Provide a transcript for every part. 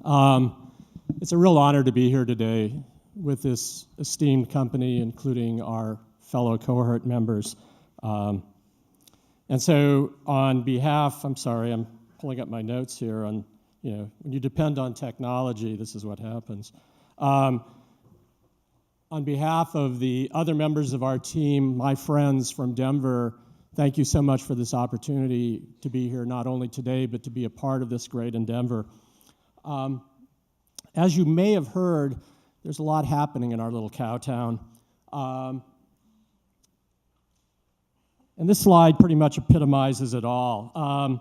It's a real honor to be here today with this esteemed company, including our fellow cohort members. And so on behalf, I'm sorry, I'm pulling up my notes here on, when you depend on technology, this is what happens. On behalf of the other members of our team, my friends from Denver, thank you so much for this opportunity to be here, not only today, but to be a part of this great endeavor. As you may have heard, there's a lot happening in our little cow town. And this slide pretty much epitomizes it all.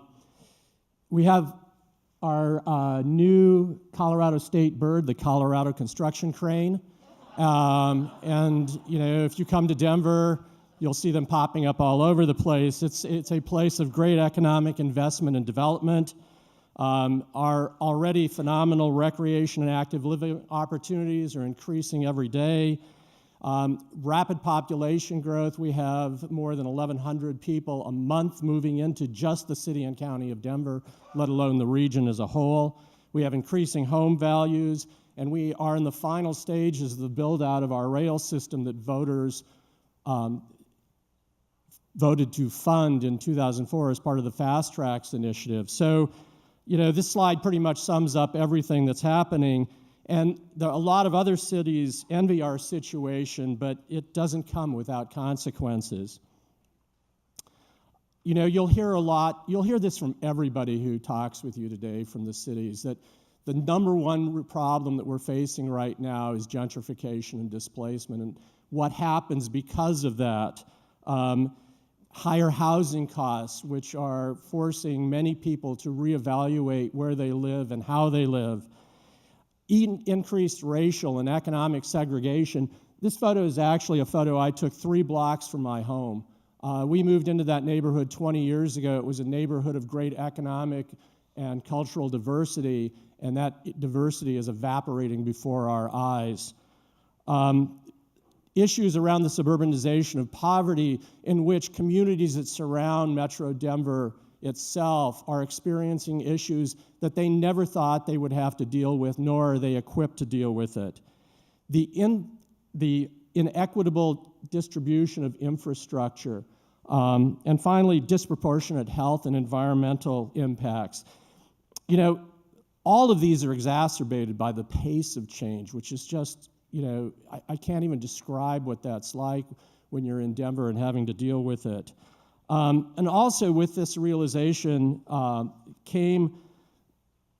We have our new Colorado state bird, the Colorado construction crane. And if you come to Denver, you'll see them popping up all over the place. It's a place of great economic investment and development. Our already phenomenal recreation and active living opportunities are increasing every day. Rapid population growth. We have more than 1,100 people a month moving into just the city and county of Denver, let alone the region as a whole. We have increasing home values, and we are in the final stages of the build-out of our rail system that voters voted to fund in 2004 as part of the Fast Tracks initiative. So, this slide pretty much sums up everything that's happening, and a lot of other cities envy our situation, but it doesn't come without consequences. You'll hear this from everybody who talks with you today from the cities, that the number one problem that we're facing right now is gentrification and displacement, and what happens because of that. Higher housing costs, which are forcing many people to reevaluate where they live and how they live. Increased racial and economic segregation. This photo is actually a photo I took 3 blocks from my home. We moved into that neighborhood 20 years ago. It was a neighborhood of great economic and cultural diversity, and that diversity is evaporating before our eyes. Issues around the suburbanization of poverty, in which communities that surround Metro Denver itself are experiencing issues that they never thought they would have to deal with, nor are they equipped to deal with it. The inequitable distribution of infrastructure, and finally, disproportionate health and environmental impacts. All of these are exacerbated by the pace of change, which is just I can't even describe what that's like when you're in Denver and having to deal with it. And also with this realization came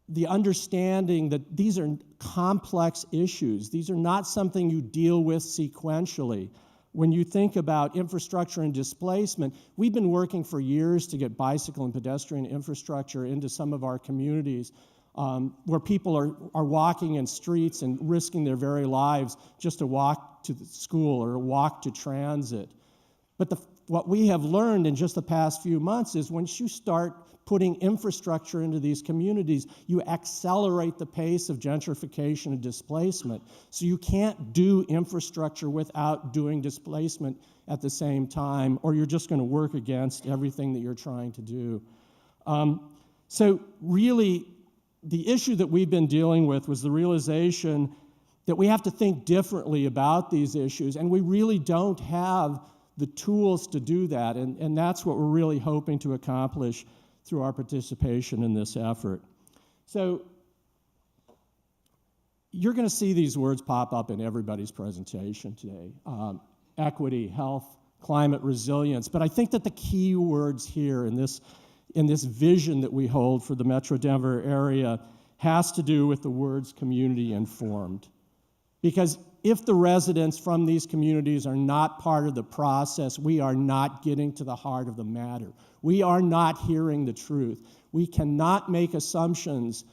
the understanding that these are complex issues. These are not something you deal with sequentially. When you think about infrastructure and displacement, we've been working for years to get bicycle and pedestrian infrastructure into some of our communities, where people are walking in streets and risking their very lives just to walk to the school or walk to transit. But what we have learned in just the past few months is once you start putting infrastructure into these communities, you accelerate the pace of gentrification and displacement. So you can't do infrastructure without doing displacement at the same time, or you're just going to work against everything that you're trying to do. So really, the issue that we've been dealing with was the realization that we have to think differently about these issues, and we really don't have the tools to do that, and that's what we're really hoping to accomplish through our participation in this effort. So you're going to see these words pop up in everybody's presentation today. Equity, health, climate resilience, but I think that the key words here in this vision that we hold for the Metro Denver area has to do with the words community informed. Because if the residents from these communities are not part of the process, we are not getting to the heart of the matter. We are not hearing the truth. We cannot make assumptions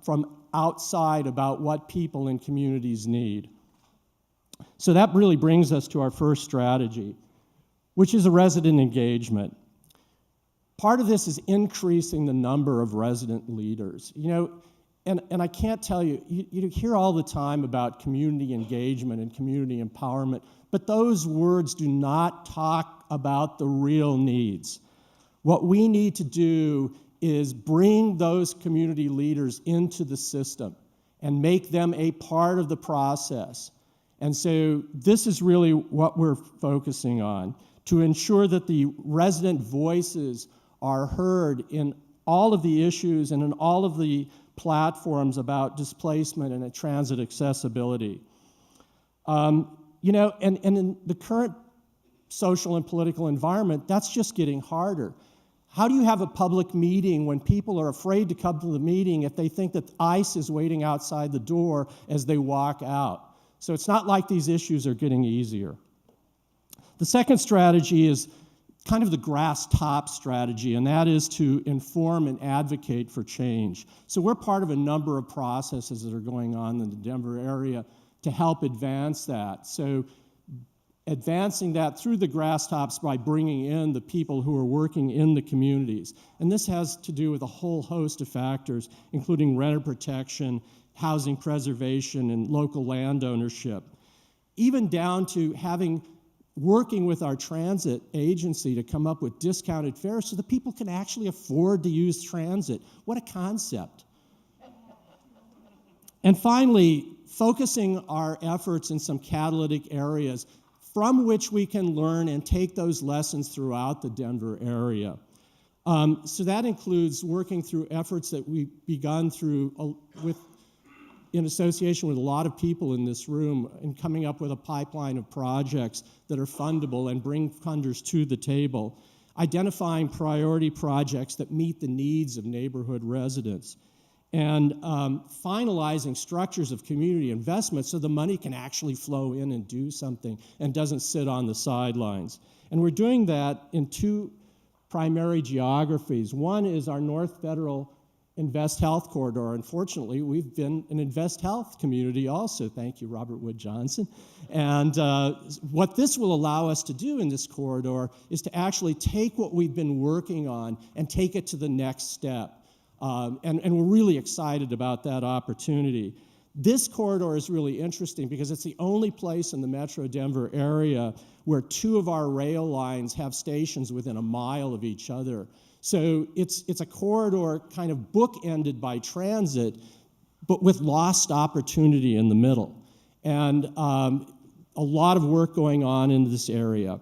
from outside about what people in communities need. So that really brings us to our first strategy, which is a resident engagement. Part of this is increasing the number of resident leaders. And I can't tell you, you hear all the time about community engagement and community empowerment, but those words do not talk about the real needs. What we need to do is bring those community leaders into the system. and make them a part of the process. And so this is really what we're focusing on, to ensure that the resident voices are heard in all of the issues and in all of the platforms about displacement and transit accessibility. You know, and in the current social and political environment, that's just getting harder. How do you have a public meeting when people are afraid to come to the meeting if they think that ICE is waiting outside the door as they walk out? So it's not like these issues are getting easier. The second strategy is kind of the grass top strategy, and that is to inform and advocate for change. So we're part of a number of processes that are going on in the Denver area to help advance that. So advancing that through the grass tops by bringing in the people who are working in the communities. And this has to do with a whole host of factors, including renter protection, housing preservation, and local land ownership, even down to working with our transit agency to come up with discounted fares so that people can actually afford to use transit. What a concept. And finally, focusing our efforts in some catalytic areas from which we can learn and take those lessons throughout the Denver area. So that includes working through efforts that we've begun in association with a lot of people in this room, and coming up with a pipeline of projects that are fundable and bring funders to the table, identifying priority projects that meet the needs of neighborhood residents, and finalizing structures of community investment so the money can actually flow in and do something and doesn't sit on the sidelines. And we're doing that in two primary geographies. One is our North Federal Invest Health Corridor. Unfortunately, we've been an Invest Health community also. Thank you, Robert Wood Johnson. And what this will allow us to do in this corridor is to actually take what we've been working on and take it to the next step. And we're really excited about that opportunity. This corridor is really interesting because it's the only place in the Metro Denver area where two of our rail lines have stations within a mile of each other. So it's a corridor kind of bookended by transit, but with lost opportunity in the middle. And a lot of work going on in this area.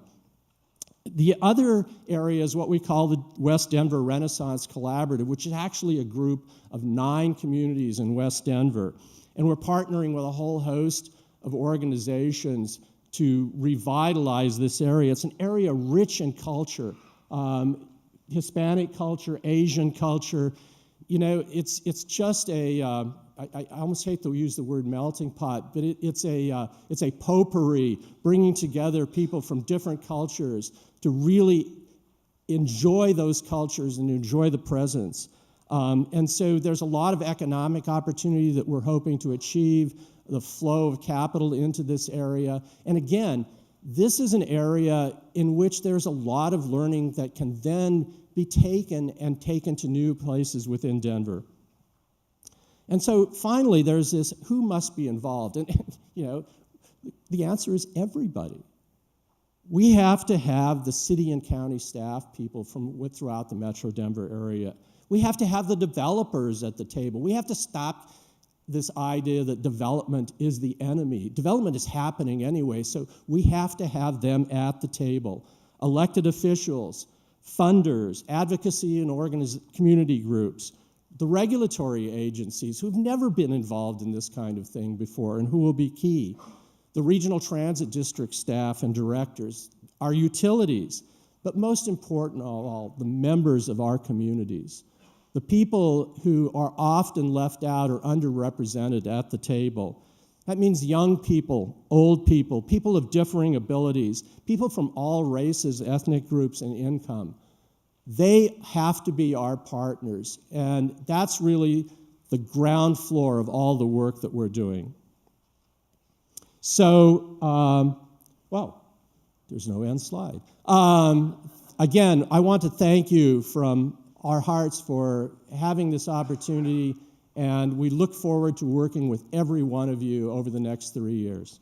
The other area is what we call the West Denver Renaissance Collaborative, which is actually a group of 9 communities in West Denver. And we're partnering with a whole host of organizations to revitalize this area. It's an area rich in culture, Hispanic culture, Asian culture. You know, it's just I almost hate to use the word melting pot, but it's a potpourri, bringing together people from different cultures to really enjoy those cultures and enjoy the presence. And so there's a lot of economic opportunity that we're hoping to achieve, the flow of capital into this area. And again, this is an area in which there's a lot of learning that can then be taken to new places within Denver. And so finally, there's this, who must be involved? And you know, the answer is everybody. We have to have the city and county staff people from throughout the Metro Denver area. We have to have the developers at the table. We have to stop this idea that development is the enemy. Development is happening anyway, so we have to have them at the table. Elected officials, funders, advocacy and community groups, the regulatory agencies who've never been involved in this kind of thing before and who will be key, the regional transit district staff and directors, our utilities, but most important of all, the members of our communities, the people who are often left out or underrepresented at the table. That means young people, old people, people of differing abilities, people from all races, ethnic groups, and income. They have to be our partners, and that's really the ground floor of all the work that we're doing. So, well, there's no end slide. Again, I want to thank you from our hearts for having this opportunity, and we look forward to working with every one of you over the next 3 years.